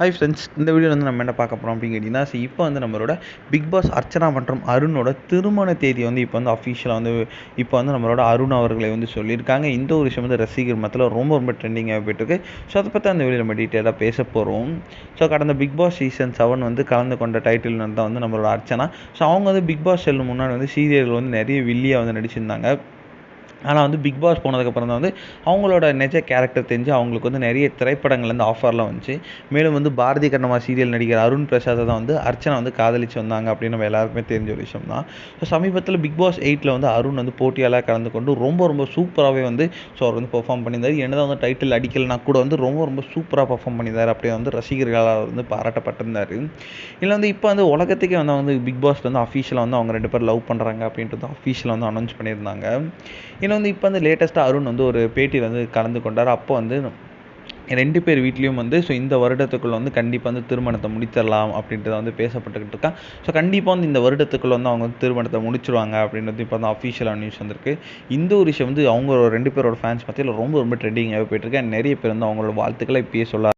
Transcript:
Hi friends, இந்த வீடியோவில் வந்து நம்ம என்ன பார்க்க போகிறோம் அப்படின்னு கேட்டிங்கன்னா, இப்போ வந்து நம்மளோட பிக் பாஸ் அர்ச்சனா மற்றும் அருணோட திருமண தேதி வந்து இப்போ வந்து அஃபிஷியலாக வந்து இப்போ வந்து நம்மளோட அருண் அவர்களை வந்து சொல்லியிருக்காங்க. இந்த ஒரு விஷயம் வந்து ரசிகர் மத்தியில் ரொம்ப ரொம்ப ட்ரெண்டிங்காக போயிட்டுருக்கு. ஸோ அதை பற்றி அந்த வீடியோ நம்ம டீட்டெயிலாக பேச போகிறோம். ஸோ கடந்த பிக் பாஸ் சீசன் 7 வந்து கலந்து கொண்ட டைட்டில் தான் வந்து நம்மளோட அர்ச்சனா. ஸோ அவங்க வந்து பிக் பாஸ் செல்லும் முன்னாடி வந்து சீரியல் வந்து நிறைய வில்லியாக வந்து நடிச்சிருந்தாங்க. ஆனால் வந்து பிக் பாஸ் போனதுக்கப்புறம் தான் வந்து அவங்களோட நிஜ கேரக்டர் தெரிஞ்சு அவங்களுக்கு வந்து நிறைய திரைப்படங்கள்லேருந்து ஆஃபர்லாம் வந்துச்சு. மேலும் வந்து பாரதி கண்ணம்மா சீரியல் நடிகர் அருண் பிரசாத்தை தான் வந்து அர்ச்சனா வந்து காதலிச்சு வந்தாங்க அப்படின்னு நம்ம எல்லாருக்குமே தெரிஞ்ச ஒரு விஷயம் தான். ஸோ சமீபத்தில் பிக் பாஸ் 8 வந்து அருண் வந்து போட்டியாளராக கலந்து கொண்டு ரொம்ப ரொம்ப சூப்பராகவே வந்து ஸோ அவர் வந்து பெர்ஃபார்ம் பண்ணியிருந்தார். என்னதான் வந்து டைட்டில் அடிக்கலைனா கூட வந்து ரொம்ப ரொம்ப சூப்பராக பெர்ஃபார்ம் பண்ணியிருந்தார். அப்படியே வந்து ரசிகர்களால் வந்து பாராட்டப்பட்டிருந்தார். இல்லை வந்து இப்போ வந்து உலகத்துக்கே வந்து அவங்க வந்து பிக் பாஸ்ல வந்து அஃபீஷியலாக வந்து அவங்க 2 பேரும் லவ் பண்ணுறாங்க அப்படின்றது அஃபீஷியலாக வந்து அனௌன்ஸ் பண்ணியிருந்தாங்க. இதில் வந்து இப்போ வந்து லேட்டஸ்ட்டாக அருண் வந்து ஒரு பேட்டியில் வந்து கலந்து கொண்டார். அப்போ வந்து 2 பேர் வீட்லேயும் வந்து ஸோ இந்த வருடத்துக்குள்ளே வந்து கண்டிப்பாக வந்து திருமணத்தை முடிச்சிடலாம் அப்படின்றத வந்து பேசப்பட்டுக்கிட்டு இருக்கா. ஸோ கண்டிப்பாக வந்து இந்த வருடத்துக்குள்ளே வந்து அவங்க வந்து திருமணத்தை முடிச்சிருவாங்க அப்படின்றது இப்போ வந்து அஃபீஷியலாக நியூஸ் வந்திருக்கு. இந்த ஒரு விஷயம் வந்து அவங்க 2 பேரோட ஃபேன்ஸ் மத்தியில் ரொம்ப ரொம்ப ட்ரெண்டிங்காகவே போயிட்டுருக்கு. நிறைய பேர் வந்து அவங்களோட வாழ்த்துக்களை இப்பயே சொல்ல